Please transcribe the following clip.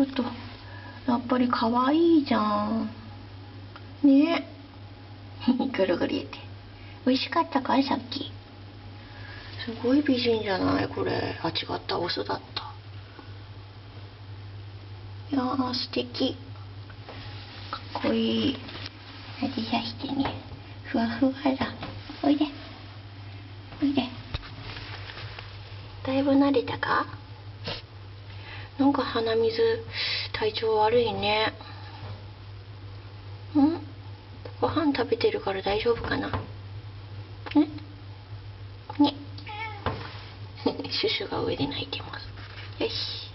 ちょっとやっぱり可愛いじゃんね。ぐるぐる言って。美味しかったかいさっき。すごい美人じゃないこれ。あ、違った、オスだった。いやー素敵。かっこいい。味さしてね。ふわふわだ。おいでおいで。だいぶ慣れたか。なんか鼻水体調悪いね。ご飯食べてるから大丈夫かな。ねシュシュが上で泣いてます。よし。